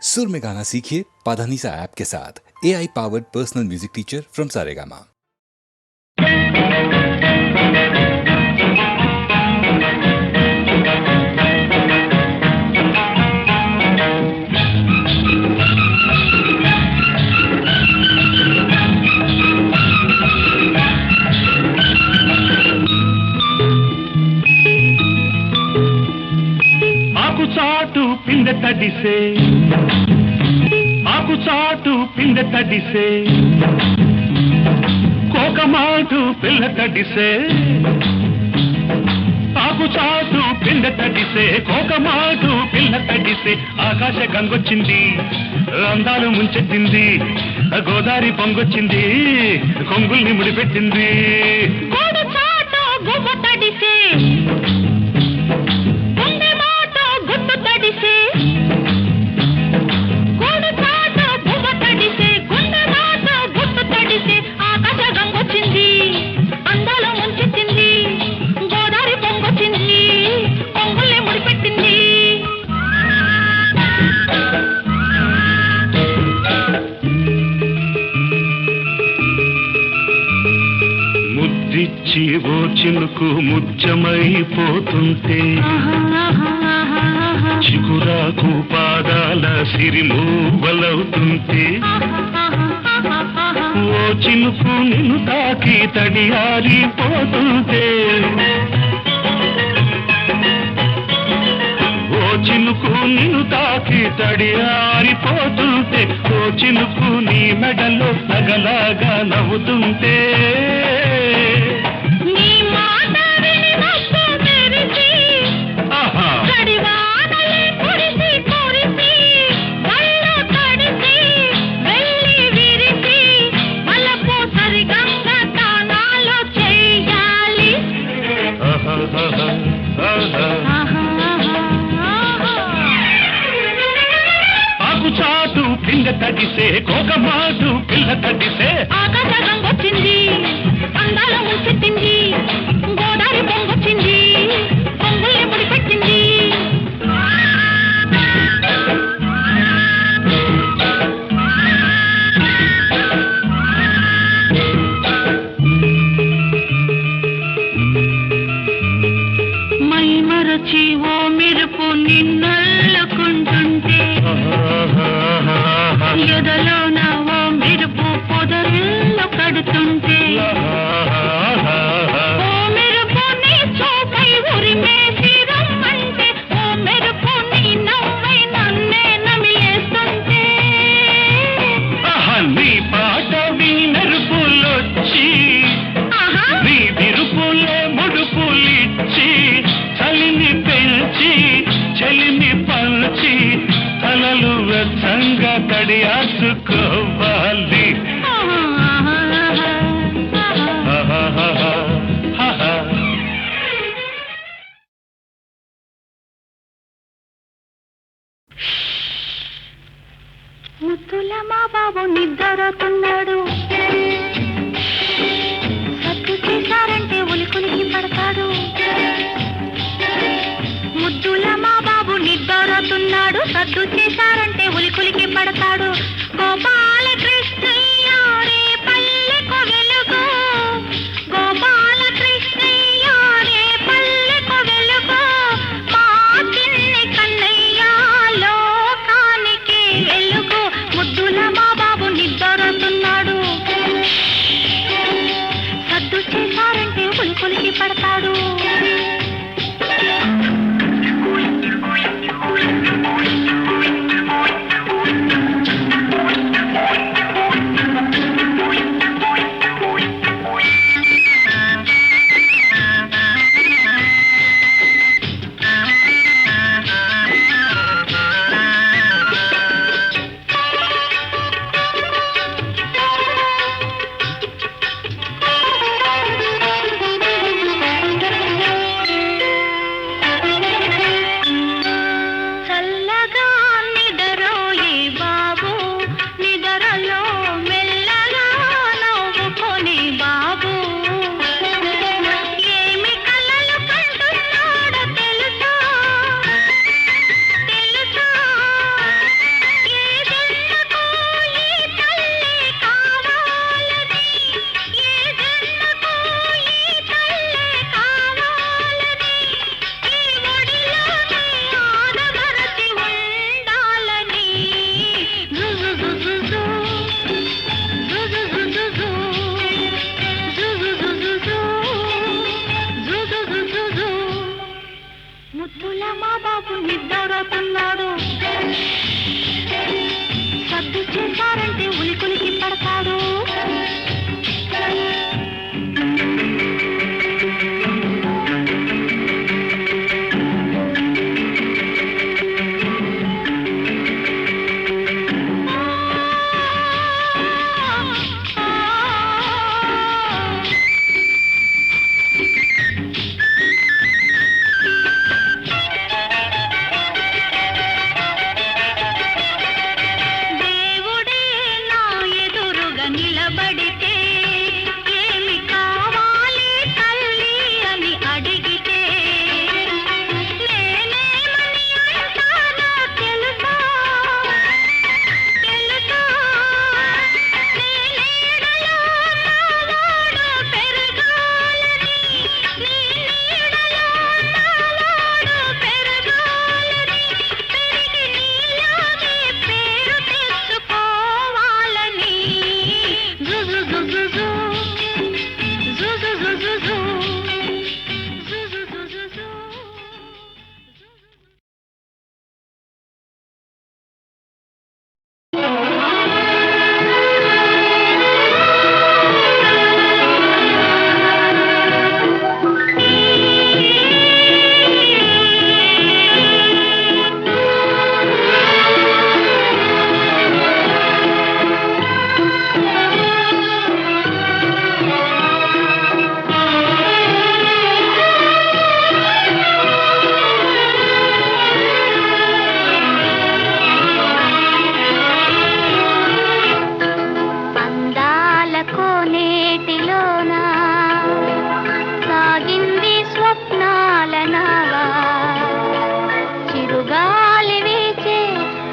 सुर में गाना सीखिए पाधानीसा ऐप के साथ। AI powered personal music teacher from Saregama. చాటు పిందె తడిసే ఆకు చాటు పిందె తడిసే కోకమాటు పిల్ల తడిసే ఆకు చాటు పిందె తడిసే కోకమాటు పిల్ల తడిసే ఆకాశ గంగొచ్చింది అందాలు ముంచెత్తింది గోదావరి పొంగొచ్చింది కొంగుల్ని ముడిపెట్టింది కోడు చాటు గువ్వ తడిసే ఓ చినుకు ముచ్చమైపోతుంటే చిగురాకు పాదాల సిరిమూవలవుతుంటే ఓ చినుకు నిన్ను తాకి తడియారిపోతుంటే ఓ చినుకు నిన్ను తాకి తడియారిపోతుంటే ఓ చినుకు నీ మెడలో నగలాగా నవ్వుతుంటే చాటు పిండ తడిసే కోకమాటు పిల్ల తడిసే ఆకాశ గంగొచ్చింది అందాల ముంచెత్తింది గోదావరి పొంగొచ్చింది పొంగుల్ని ముడిపెట్టింది మై మరచి ఓ మెరుపు నిన్నల్లుకుంటుంటే ఎదలోన ఓ మెరుపు పొదరిల్లు కడుతుంటే ఓ మెరుపు నీ చూపై ఉరిమేసి రమ్మంటే ఓ మెరుపు నీ నవ్వై నన్నే నమిలేస్తుంటే నీ పాట నీ మెరుపులొచ్చి నీ విరుపులే ముడుపులిచ్చి చలిని పెంచి చలిని పంచి తలలు వెచ్చంగా తడియాసుకోవాలి ముద్దుల మా బాబు నిద్రతున్నాడు సత్తు చేశారంటే ఉలికులికి పడతాడు ముద్దుల మా బాబు నిద్రతున్నాడు సద్దు చేశారంటే ఉలికులికి పడతాడు గోపాల కృష్ణయ్య రే పల్లెకు వెలుగు గోపాల కృష్ణయ్య రే పల్లెకు వెలుగు మా చిన్ని కన్నయ్య లోకానికి ఎలుగు ముద్దుల మా బాబు నిద్రతున్నాడు సద్దు చేశారంటే ఉలికులికి పడతాడు నిద్దరతున్నాడు. సద్దు చేశారంటే ఉలికులికి పడతాడు. దేవుడే నా ఎదురుగా నిలబడితే ఏమి కావాలి తల్లి అని అడిగితే నేనేమని అంటానో తెలుసా? తెలుసా? నీ నీడలో నాలోడు పెరగాలని, నీ నీడలో నాలోడు పెరగాలని, పెరిగి నీలాగే పేరు తెచ్చుకోవాలని. జుజు జుజు జు, జుజు జుజు జు, జుజు జుజు జు. అందాల కోనేటిలోన సాగింది స్వప్నాల నావా. చిరుగాలి వీచే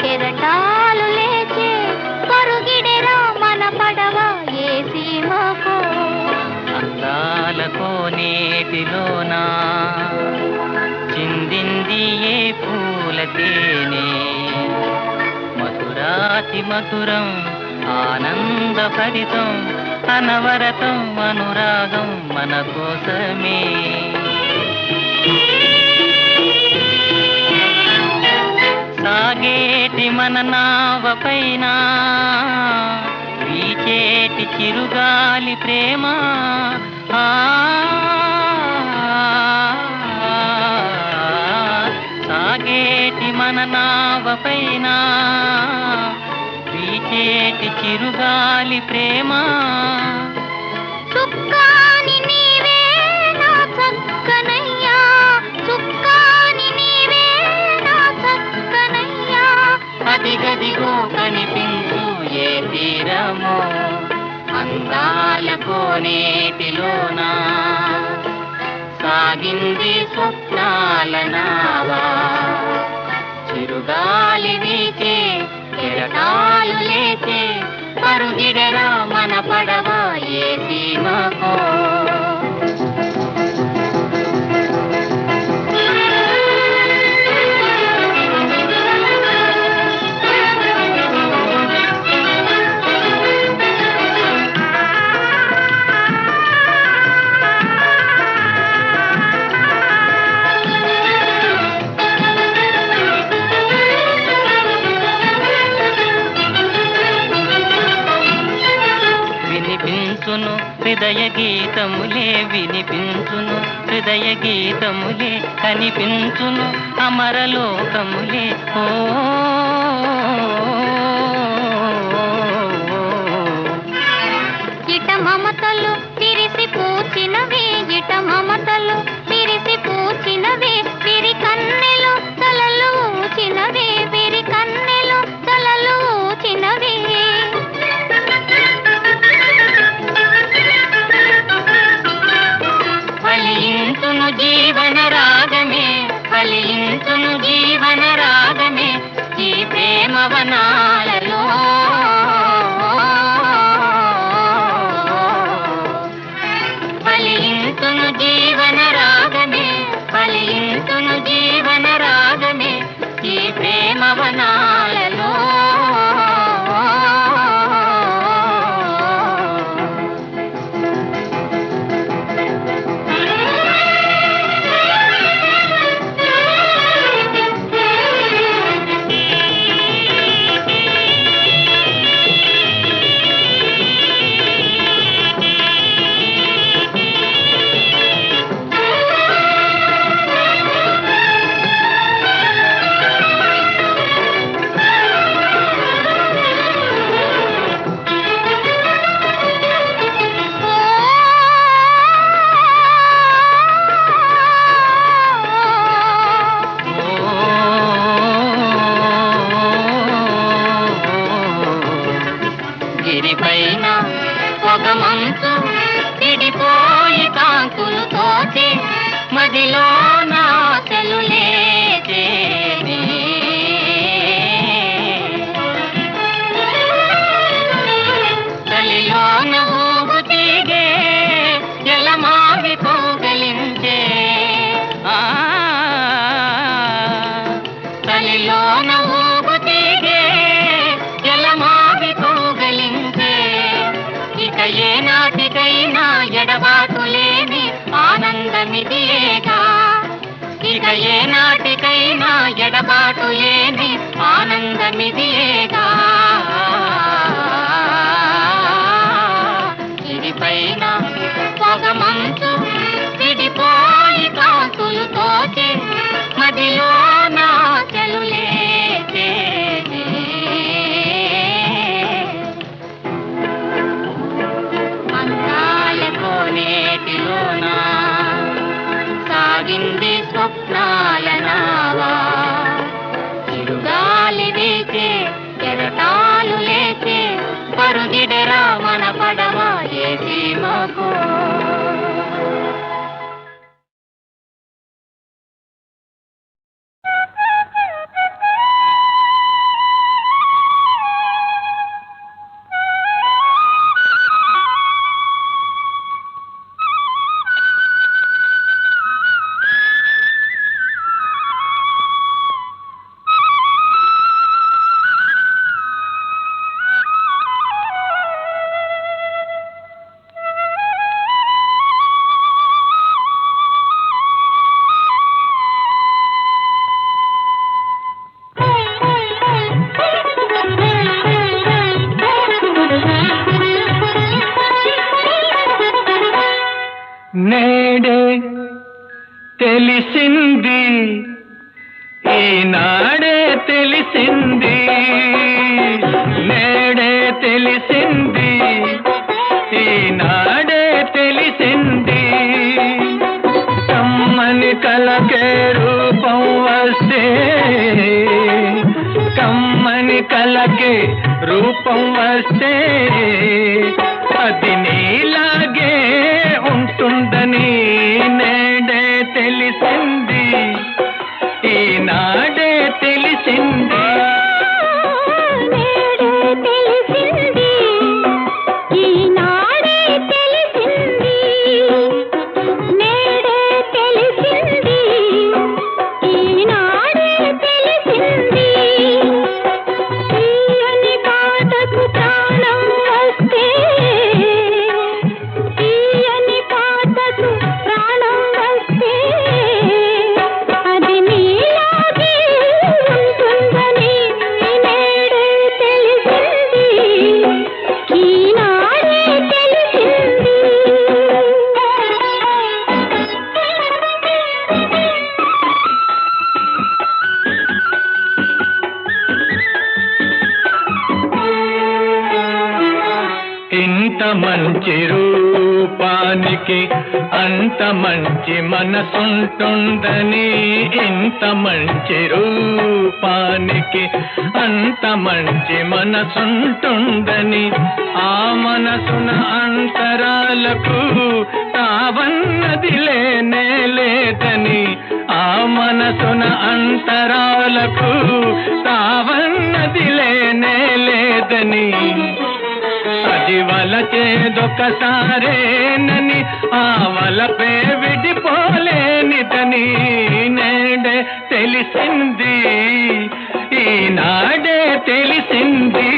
కెరటాలు లేచే పరుగిడెరా మన పడవ ఏ సీమకో. అందాల కోనేటిలోన చిందింది ఏ పూల తేనె. మధురాతి మధురం ఆనందభరితం అనవరతం అనురాగం మన కోసమే. సాగేటి మన నావ పైన వీచేటి చిరుగాలి ప్రేమ. సాగేటి మన నావ పైన వీచేటి చిరుగాలి ప్రేమ. చుక్కాని నీవే నా చక్కనయ్యా, చుక్కాని నీవే నా చక్కనయ్యా. అదిగదిగో కనిపించు ఏ తీరమో అందాల కోనేటిలోన సాగింది స్వప్నాల నావా. చిరుగాలి వీచే కెరటాలు లేచే పరుగిడెరా మన పడవ ఏ సీమకో. వినిపించును హృదయ గీతములే, వినిపించును హృదయ గీతములే, కనిపించును అమరలోకములే. ఓ ఇట మమతలు విరిసి పూచినవి, ఇట మమతలు విరిసి పూచినవి, విరి కన్నెలు తలలు ఊచినవి, విరి కన్నెలు తలలు ఊచినవి. ఫలించును జీవన రాగమే, ఫలించును జీవన రాగమే ఈ ప్రేమ వనాలలో. ఫలించును జీవన రాగమే, ఫలించును జీవన రాగమే ఈ ప్రేమ వనాలలో. గిరిపైన ఒక మంచు విడిపోయి కాంతులు తోచి మదిలో నాశలు లేచేది. తలిలోన ఊగు తీగే జలమావి కౌగలించే, తలిలోన ఊగు తీగే జలమావి కౌగలించే. ఇక ఏ నాటికైనా ఎడబాటు లేని ఆనందమిదియేగా, ఇక ఏ నాటికైనా ఎడబాటు లేని ఆనందమిదియేగా. గిరిపైన పొగ మంచు విడిపోయి కాంతులు తోచి మదిలో నాశలు లేచేది. అందాల కోనేటిలోన సాగింది స్వప్నాల నావా, చిరుగాలి వీచే కెరటాలు లేచే పరుగిడరా మన పడవ ఏ సీమకు. నేడే తెలిసింది, ఈనాడే తెలిసింది, నేడే తెలిసింది, ఈనాడే తెలిసింది. కమ్మని కలకే రూపం వస్తే, కమ్మని కలకే రూపం వస్తే అది నీలాగే ఉంటుందని నేడే తెలిసింది, ఈనాడే తెలిసింది. ఇంత మంచి రూపానికి అంత మంచి మనసుంటుందని, ఇంత మంచి రూపానికి అంత మంచి మనసుంటుందని, ఆ మనసున అంతరాలకు తావన్నది లేనే లేదని, ఆ మనసున అంతరాలకు తావన్నది లేనే లేదని, అది వలచేదొకసారేనని ఆ వలపే విడిపోలేనిదని నేడే తెలిసింది, ఈనాడే తెలిసింది.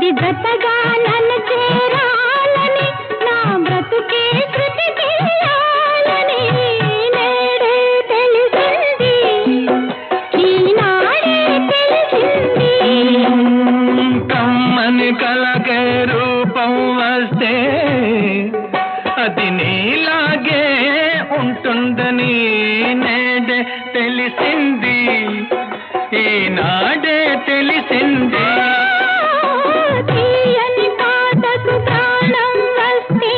వచ్చి జతగా నన్ను చేరాలని నా బ్రతుకే శృతి చేయాలని నేడే తెలిసింది ఈనాడే తెలిసింది. కమ్మని కలకే రూపం వస్తే అది నీలాగే ఉంటుందని నేడే తెలిసింది ఈనాడే తెలిసింది. తీయని పాటకు ప్రాణం వస్తే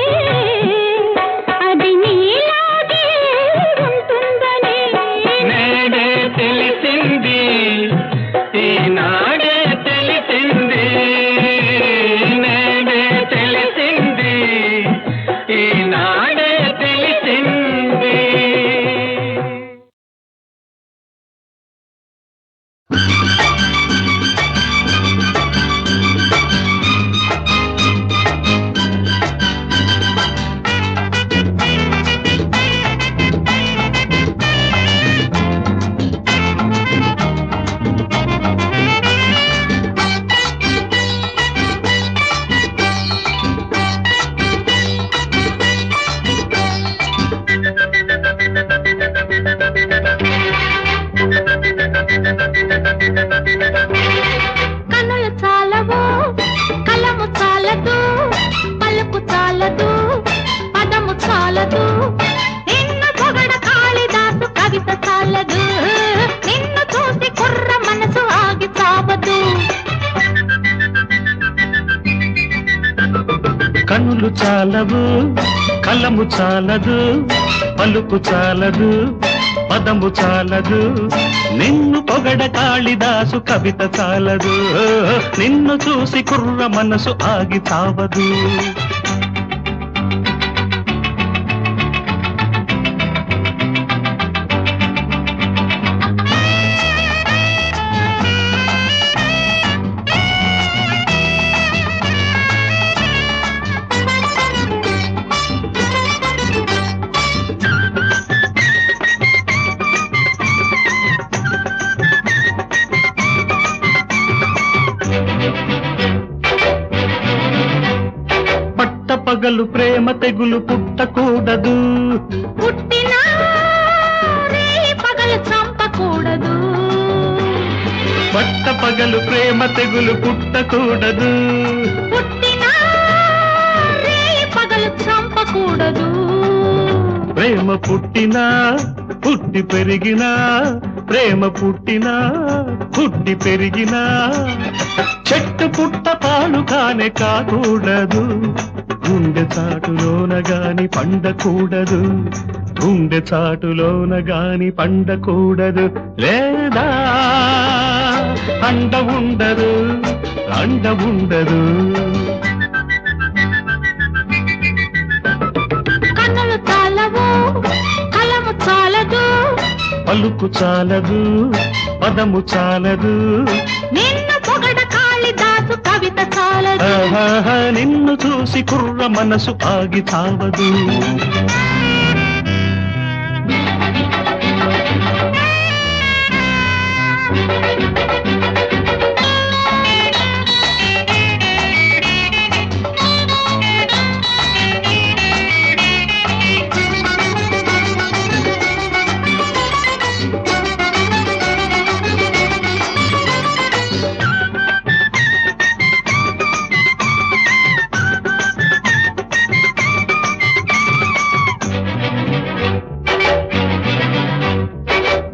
అది నీలాగే ఉంటుందని నేడే తెలిసింది ఈనాడే తెలిసింది నేడే తెలిసింది ఈనాడే తెలిసింది. కనులు చాలవు కలము చాలదు పలుకు చాలదు పదము చాలదు నిన్ను పొగడ కాళిదాసు కవిత చాలదు నిన్ను చూసి కుర్ర మనసు ఆగి చావదు. కనులు చాలవు కలము చాలదు పలుకు చాలదు పదము చాలదు నిన్ను పొగడ కాళిదాసు కవిత చాలదు నిన్ను చూసి కుర్ర మనసు ఆగి చావదు. పగలు ప్రేమ తెగులు పుట్టకూడదు పుట్టినా రేయి పగలు చంపకూడదు పట్ట పగలు ప్రేమ తెగులు పుట్టకూడదు పుట్టినా రేయి పగలు చంపకూడదు. ప్రేమ పుట్టినా పుట్టి పెరిగినా ప్రేమ పుట్టినా పుట్టి పెరిగినా చెట్టు పుట్ట పాలు కానే కాకూడదు గుండె చాటులోన గాని పండకూడదు గుండె చాటులోన గాని పండకూడదు లేదా అండ ఉండదు అండ ఉండదు. కన్నులు చాలవు కలము చాలదు పలుకు చాలదు పదము చాలదు నిన్ను పొగడ కాళిదాసు కవిత చాలదు నిన్ను చూసి కుర్ర మనసు ఆగి చావదు.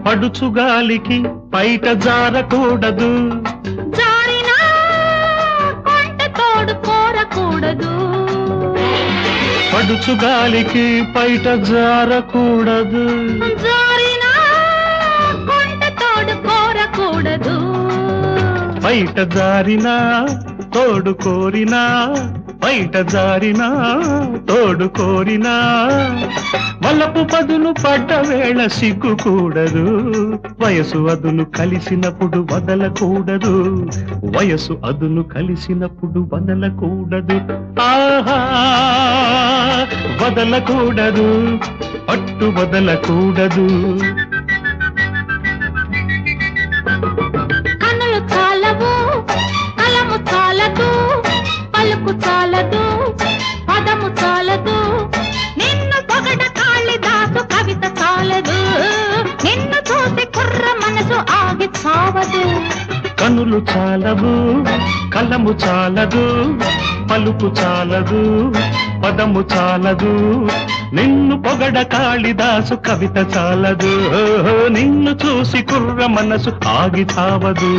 పడుచుగాలికి బయట జారకూడదు జారినా కొంట తోడు కోరకూడదు పడుచుగాలికి బయట జారకూడదు జారినా కొంట తోడు కోరకూడదు బయట జారినా తోడు కోరినా బయట జారినా తోడు కోరినా వలపు పదును పడ్డ వేళ సిగ్గుకూడదు వయసు అదును కలిసినప్పుడు వదలకూడదు వయసు అదును కలిసినప్పుడు వదలకూడదు ఆహా వదలకూడదు పట్టు వదలకూడదు. కన్నులు చాలవు కలము చాలదు కలము చాలదు పలుకు చాలదు పదము చాలదు నిన్ను పొగడ కాళిదాసు కవిత చాలదు నిన్ను చూసి కుర్ర మనసు ఆగి చావదు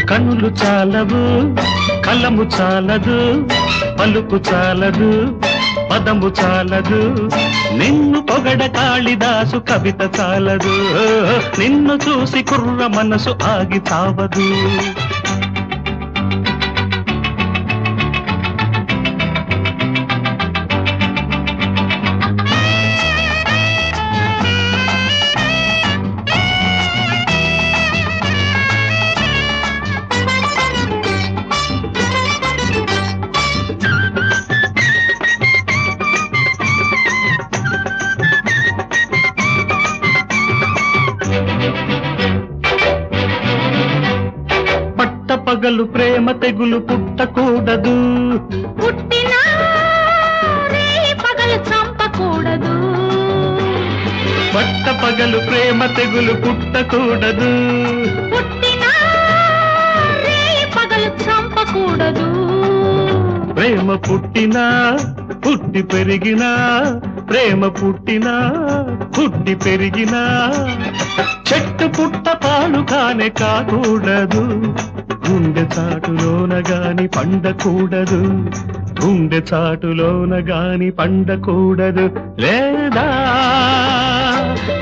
కనులు చాలవు కలము చాలదు పలుకు చాలదు పదము చాలదు నిన్ను పొగడ కాళిదాసు కవిత చాలదు నిన్ను చూసి కుర్ర మనసు ఆగి చావదు పగలు ప్రేమ తెగులు పుట్టకూడదు పుట్టినా పగలు చంపకూడదు పట్ట పగలు ప్రేమ తెగులు పుట్టకూడదు పుట్టినా పగలు చంపకూడదు ప్రేమ పుట్టినా పుట్టి పెరిగినా ప్రేమ పుట్టినా పుట్టి పెరిగినా చెట్టు పుట్ట పాలు కానే కాకూడదు గుండె చాటులోన గాని పండకూడదు గుండె చాటులోన గాని పండకూడదు లేదా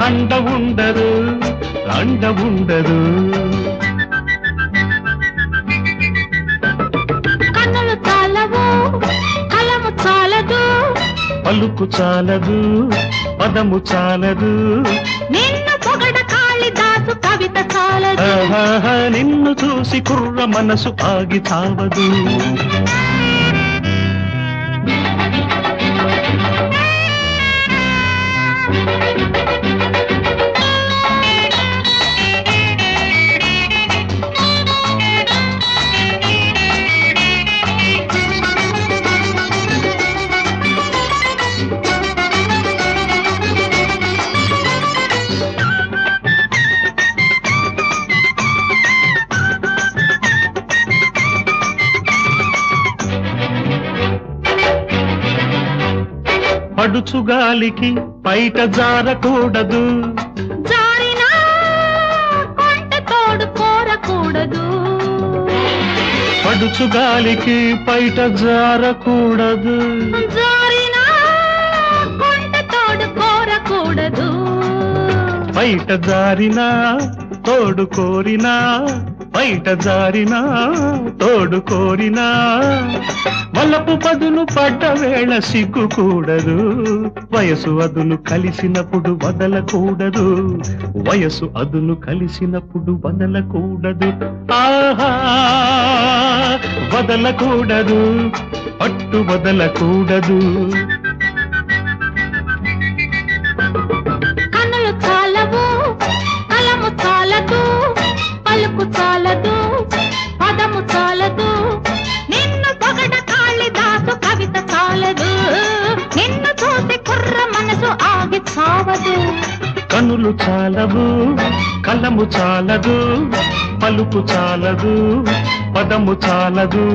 అండ ఉండదు అండ ఉండదు కన్నులు చాలవు కలము చాలదు పలుకు చాలదు పదము చాలదు నిన్ను పొగడ కాళిదాసు కవిత చాలదు నిన్ను చూసి కుర్ర మనసు ఆగి చావదు పడుచుగాలికి బయట జారకూడదు జారినా కొంట తోడు కోరకూడదు పడుచుగాలికి బయట జారకూడదు జారినా కొంట తోడు కోరకూడదు బయట జారినా తోడు కోరినా బయట జారినా తోడు కోరినా వలపు పదును పడ్డ వేళ సిగ్గుకూడదు వయసు అదును కలిసినప్పుడు వదలకూడదు వయసు అదును కలిసినప్పుడు వదలకూడదు ఆహా వదలకూడదు పట్టు వదలకూడదు కన్నులు చాలవు కలము చాలదు పలుకు చాలదు పదము చాలదు నిన్ను పొగడ కాళిదాసు కవిత చాలదు నిన్ను చూసి కుర్ర మనసు ఆగి చావదు కనులు చాలవు కలము చాలదు పలుకు చాలదు పదము చాలదు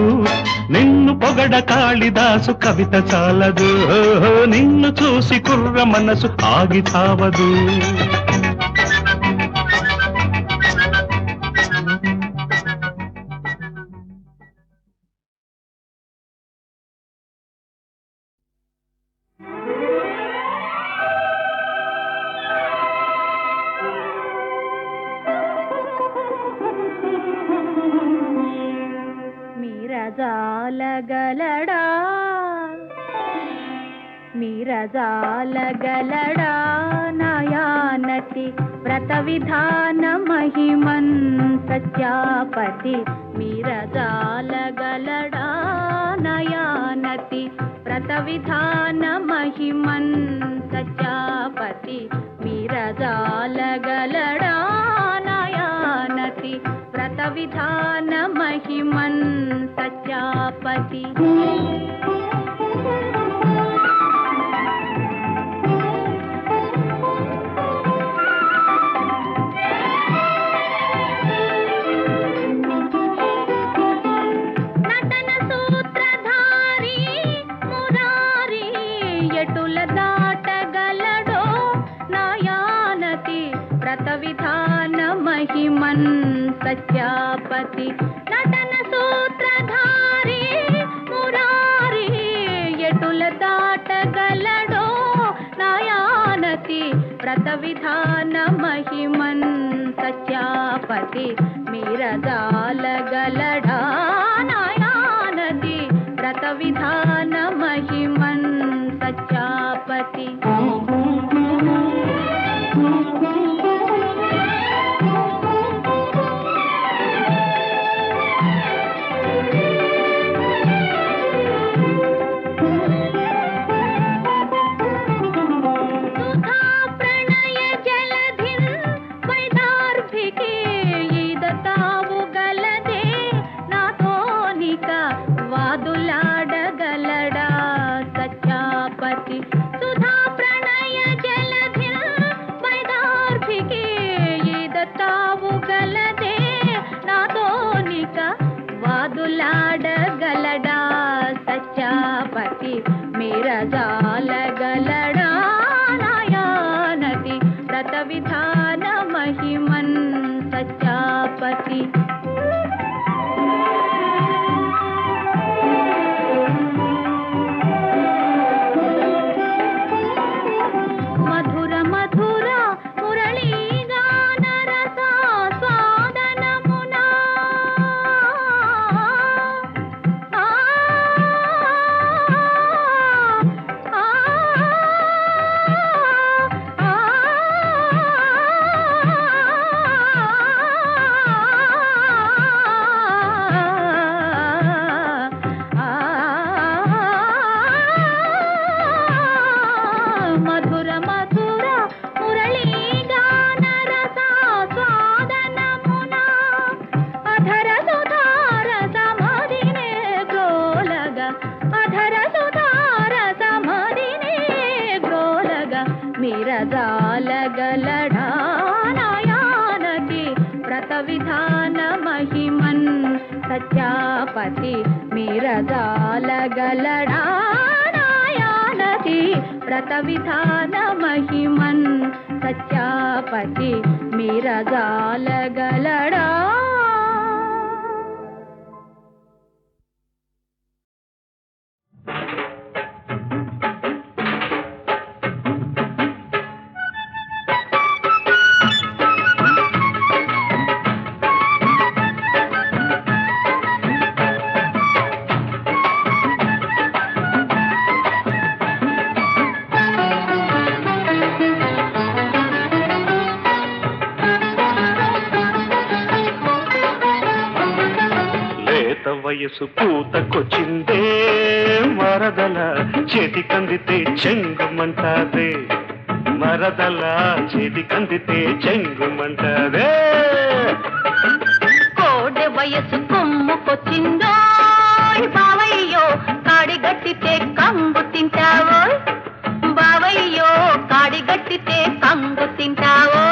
నిన్ను పొగడ కాళిదాసు కవిత చాలదు నిన్ను చూసి కుర్ర మనసు ఆగి చావదు మీరజాలగలడా మీరజాలగలడా నయానతి వ్రత విధాన మహిమన్ సత్యాపతి మీరజాలగలడా నయానతి వ్రత విధాన మహిమన్ సత్యాపతి మీరజాలగలడా నయానతి వ్రత విధాన మహిమన్ సత్యాపతి నటన సూత్రధారి మురారి ఎటుల దాటగలడో నయానతి వ్రత విధాన మహిమన్ సత్యాపతి నటన సూత్రధారి మురారి ఎటుల దాటగలడో నయానతి వ్రత విధాన మహిమన్ సత్యాపతి మీరజాలగలడా నయానతి వ్రత విధాన మహిమన్ సత్యాపతి సుధా ప్రణయ జలధిన్ వైదార్భికే ఈదతావు గలదే నాతోనిక వాదులాడగలడా సత్యాపతి సుధా ప్రణయ జలధిన్ వైదార్భికే ఈదతావు గలదే నాతోనిక వాదులాడగలడా సత్యాపతి మీరజాలగలడా నయానతి వ్రత విధాన మహిమన్ సత్యాపతి మధుర మధుర మురళీగాన రస స్వాదనమునా ఆ మధుర మధుర మురళీగాన రస స్వాదనమునా అధర సుధార సమదినే గ్రోలగ అధర సుధార సమదినే గ్రోలగ మీరజాలగలడా నయానతి వ్రత విధాన మహిమన్ సత్యాపతి మీరజాలగలడా నయానతి వ్రత విధాన మహిమన్ సత్యాపతి మీరజాలగలడా లేత వయసు పూతకొచ్చిందే మరదల చేతికందితే చెంగుమంటాదే మరదల చేతికందితే చెంగుమంటాదే కోడె వయసు కొమ్ముకొచ్చిందో బావయ్యో కాడిగట్టితే కంగు తింటావో బావయ్యో కాడిగట్టితే కంగు తింటావో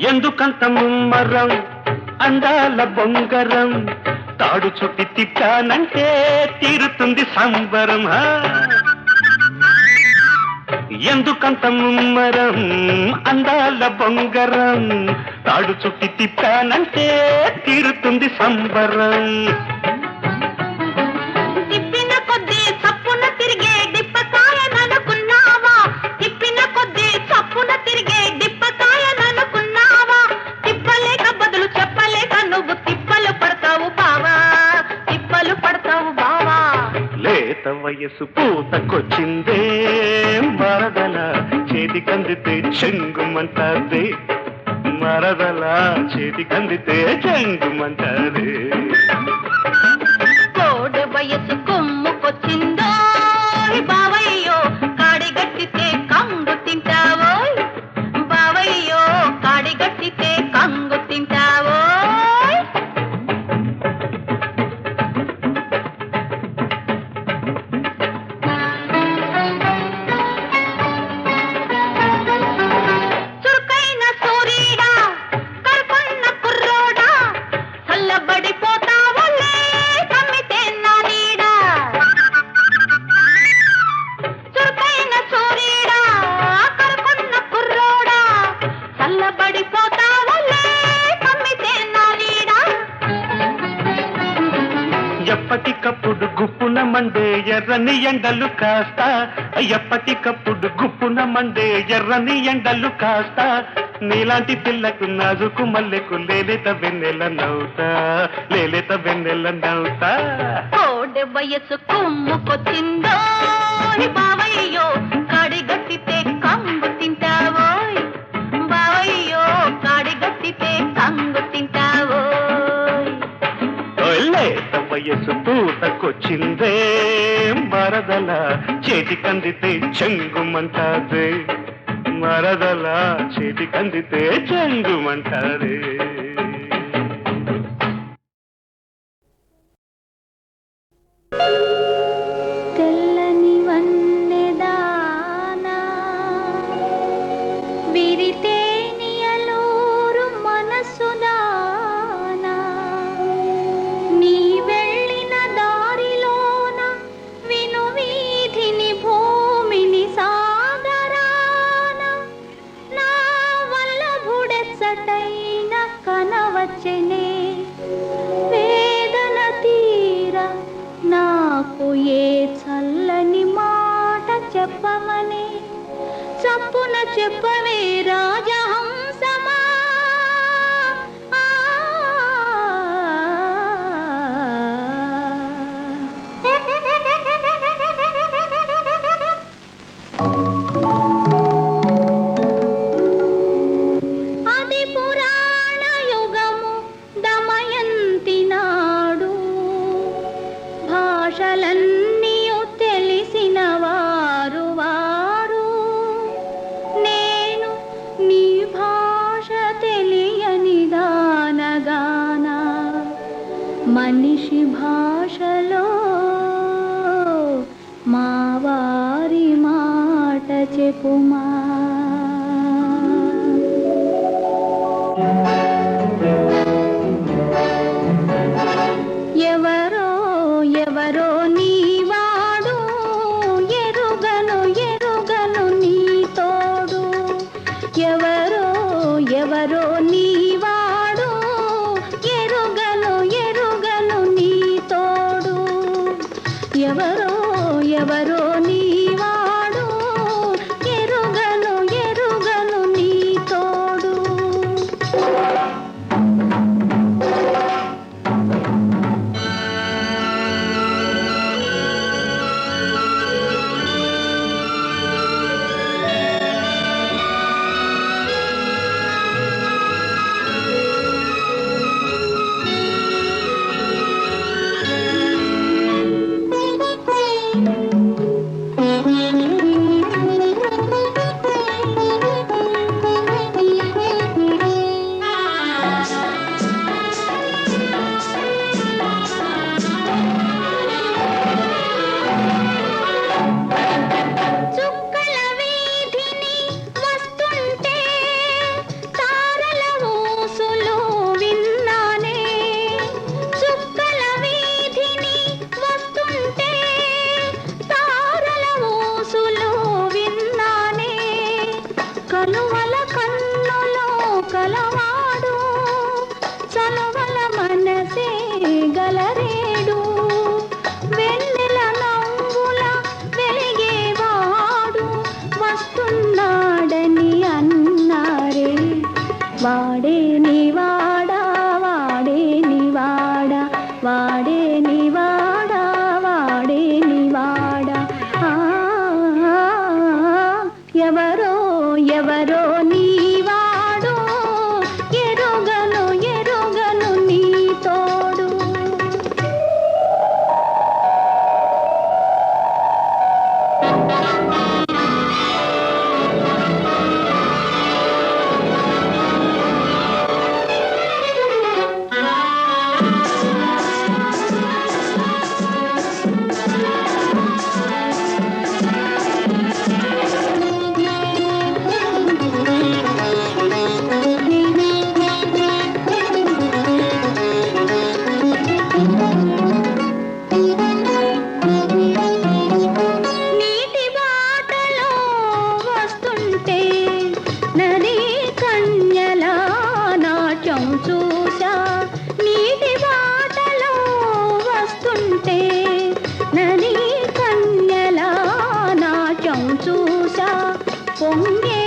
ఎందుకంత ముమ్మరం అందాల బొంగరం తాడు చుట్టి తిప్పానంటే తీరుతుంది సంబరం ఎందుకంత ముమ్మరం అందాల బొంగరం తాడు చుట్టి తిప్పానంటే తీరుతుంది సంబరం తిప్పిన కొద్దీ చప్పున తిరిగే డిప్పకాయ నన్ను లేత వయసు పూతకొచ్చిందే మరదల చేతికందితే చెంగుమంటాదే మరదల చేతికందితే చెంగుమంటాదే కోడె వయసు కొమ్ముకొచ్చిందో బావయ్యో కాడిగట్టితే కంగు తింటావోయ్ బావయ్యో కాడిగట్టితే కంగు తింటావోయ్ చురుకైన సూరీడా కరుకున్న కుర్రోడా చల్లబడిపోతావులే కమ్మితే నా నీడా చురుకైన సూరీడా కరుకున్న కుర్రోడా చల్లబడిపోతావులే కమ్మితే నా నీడా ఎప్పటికప్పుడు గుప్పున మండే ఎర్రని ఎండలు కాస్త ఎప్పటికప్పుడు గుప్పున మండే ఎర్రని ఎండలు కాస్త నీలాంటి పిల్లకు నాజుకు మల్లెకు లేలేత వెన్నెల నవ్వుతా లేలేత వెన్నెల నవ్వుతా కోడె వయసు కొమ్ముకొచ్చిందో బావయ్యో కాడిగట్టితే కంగు తింటావోయ్ బావయ్యో కాడిగట్టితే కంగు తింటావోయ్ లేత వయసు పూతకొచ్చిందే మరదల చేతికందితే చెంగుమంటాదే మరదల చేతికందితే చెంగుమంటాదే తెల్లని వన్నెదానా విరితేనియలూరు మనసుదానా నీ వెళ్ళిన దారిలోన విను వీధిని భూమిని సాగరాన నా వల్ల బుడెచ్చటైన కనవచ్చనే వేదన తీరా నాకు ఏ చల్లని మాట చెప్పమనే చప్పున చెప్పవే రాజహంసమా అది పురాణ యుగము దమయంతి నాడు భాషలన్నీయు తెలిసిన వారు వారు నేను నీ భాష తెలియని దానగానా మనిషి భాషలో మా వారి మాట చెప్పుమా ఎవరో ఎవరో నీవాడు ఎరుగను ఎరుగను నీ తోడు ఎవరో ఎవరో నీవాడు ఎరుగను ఎరుగను నీ తోడు ఎవరో ఎవరో నీవాడు ఎరుగను ఎరుగను నీ తోడు చుక్కల వీధిని వస్తుంటే తారల ఊసులు విన్నానే చుక్కల వీధిని వస్తుంటే తారల ఊసులు విన్నానే కలువల కన్నులో కలవాడు చలవల మనసే గలరేడు వెన్నెల నవ్వుల వెలిగేవాడు వస్తున్నాడని అన్నారే వాడే నివాడా వాడే నివాడా వాడే నివాడా వాడే నివాడా పొంగే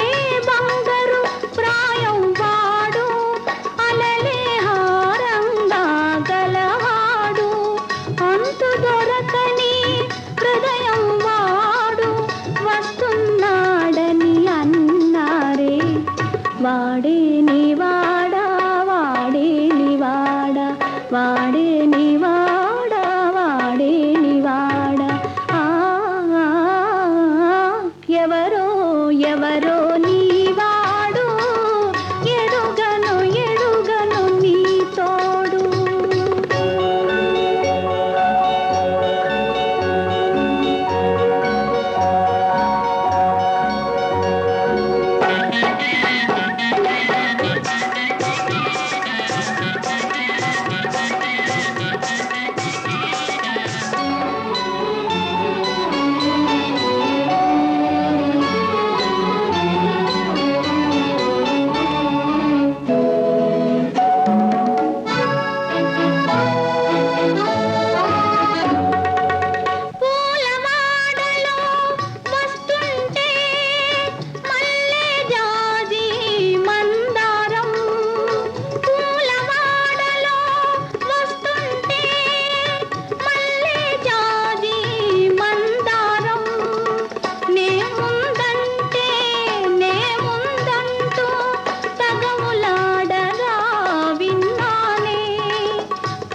బంగారు ప్రాయం వాడు అలలే హారంగా గలవాడు అంతు దొరకని హృదయం వాడు వస్తున్నాడని అన్నారే వాడే నివాడా వాడే నివాడా వాడే నివాడా వాడే నివాడా ఎవరో ఎవరో నీవాడు ఎరుగను ఎరుగను నీ తోడు పూలమాడలో వస్తుంటే మల్లె జాజి మందారం పూలమాడలో వస్తుంటే మల్లె జాజి మందారం నే ముందంటే నే ముందంటూ తగవులాడగా విన్నానే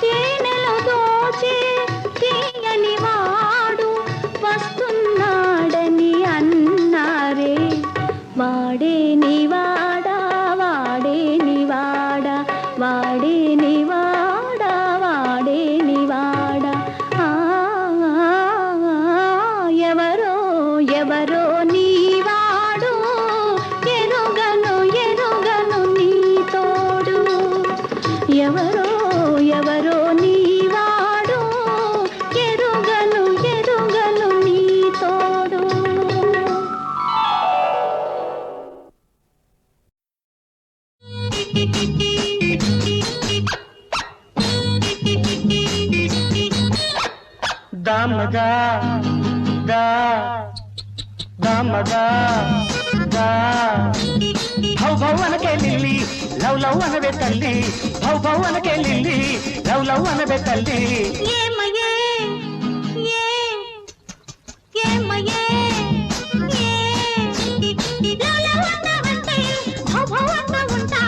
తేనెలు దోచే తీయని వాడు వస్తున్నాడని అన్నారే వాడే నివాడా వాడే నివాడా వాడే నివాడా వాడే నివాడా ఎవరో ఎవరో నీవాడు ఎరుగను ఎరుగను నీ తోడు ఎవరో ఎవరో నీవాడు ఎరుగను ఎరుగను నీ తోడు దామగా దా దామగా దా భౌ భౌ అనకే లిల్లీ లవ్ లవ్ అనవే తల్లి భౌ భౌ అనకే లిల్లీ లవ్ లవ్ అనవే తల్లి ఏమయ్యే ఏమయ్యే లవలవన్నవంటే భౌ భౌ అంట ఉంటా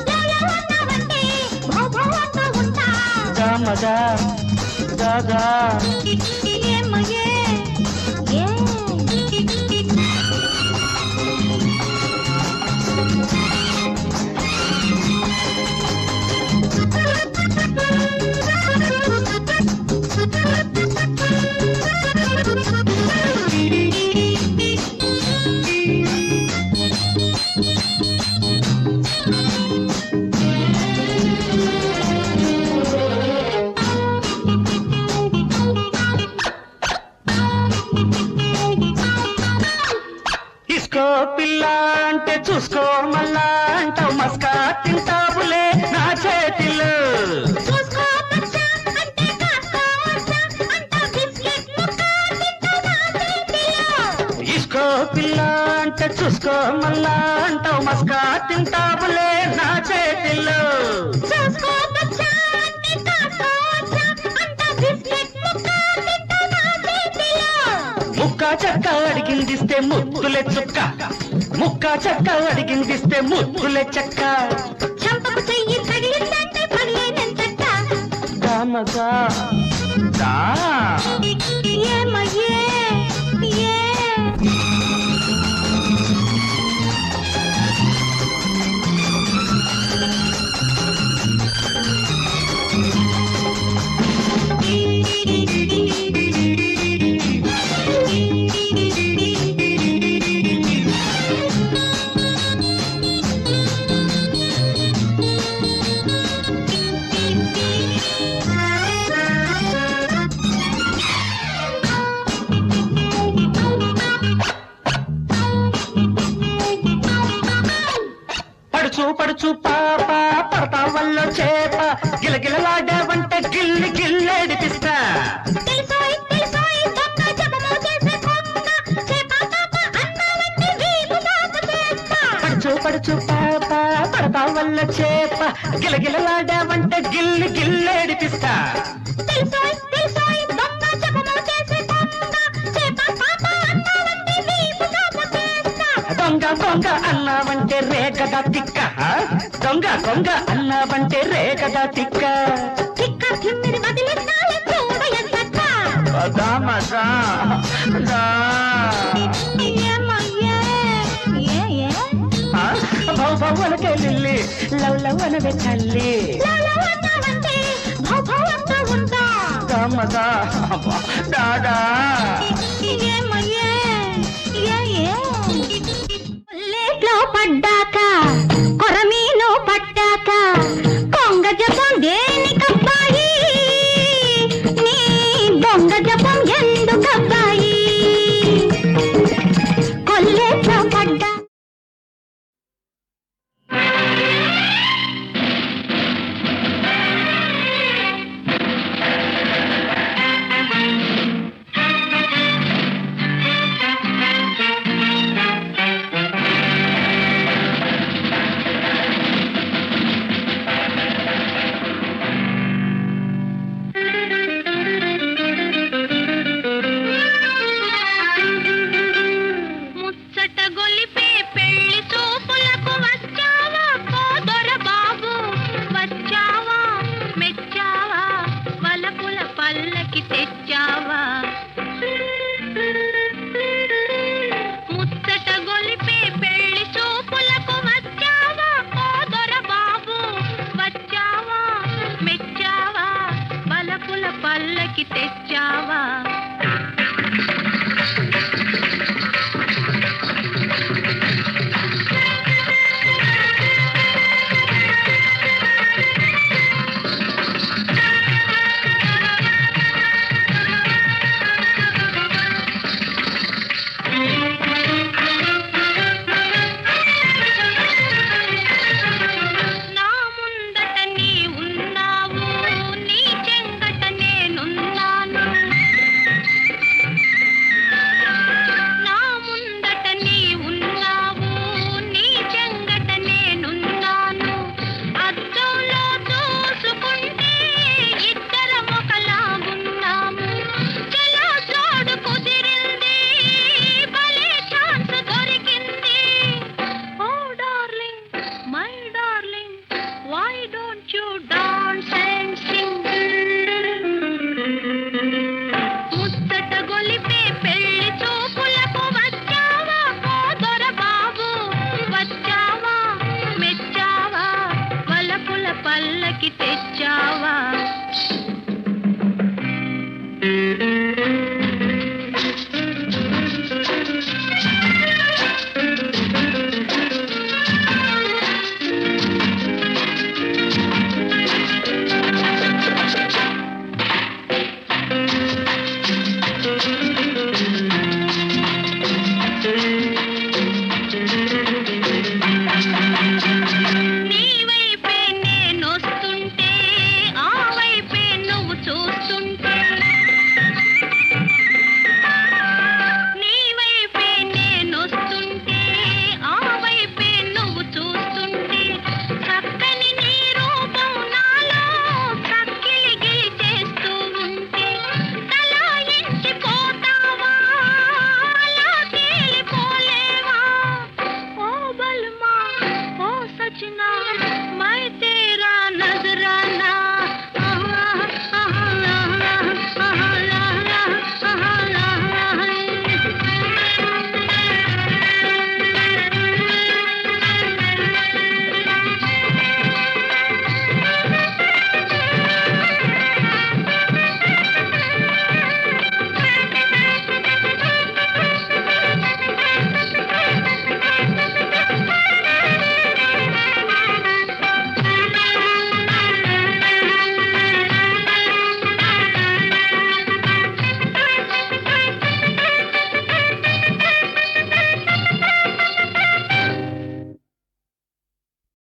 లవలవన్నవంటే భౌ భౌ అంట ఉంటా దామగా దాదా ఏమయ్యే ఇస్కో పిల్ల అంటే చూసుకో మళ్ళా అంటావు మస్కా తింటావులే నా చేతిలో చూసుకో పచ్చా అంటే కాస్తా వచ్చా అంట బిస్కెట్ ముక్క తింటా నా చేతిలో ఇస్కో పిల్ల అంటే చూసుకో మళ్ళా అంటావు మస్కా తింటావులే నా చేతిలో చూసుకో పచ్చా అంటే కాస్తా వచ్చా అంట బిస్కెట్ ముక్క తింటా నా చేతిలో ముక్క చెక్క అడిగిందిస్తే ముత్తులే చుక్క ముక్క చెక్క అడిగిందిస్తే ముత్తులే చెక్క చంపకు చెయ్యి తగిలిందంటే పనిలేనంతట దామగా దా ఏమయ్యే పడుచు పాప పడతా వల్ల చేప గిలగిలలాడావంటే గిల్లి గిల్లేడిపిస్తా తెలుసోయ్ తెలుసోయ్ దొంగ జపము చేసే కొంగ చేప పాప అన్నావంటే వీపు మాకు పడుచు పాప పడతా వల్ల చేప గిలగిలలాడావంటే గిల్లి గిల్లేడిపిస్తా తెలుసోయ్ తెలుసోయ్ దొంగ జపములు చేసే దొంగ చేప పాప అన్నావంటే వీపుగా ముద్దేస్తా దొంగ దొంగ అన్నావంటే రేగదా తిక్క దొంగ దొంగ అన్నావంటే రేగదా తిక్క తిక్క తిమ్మిరి వదిలినాలే చూడ ఎంతక్క భౌ భౌ అనకే లిల్లి లవ్ లవ్ అనవే తల్లి అన్నావంటే భౌ భౌ అంటూ ఉంటా దామదా డాడా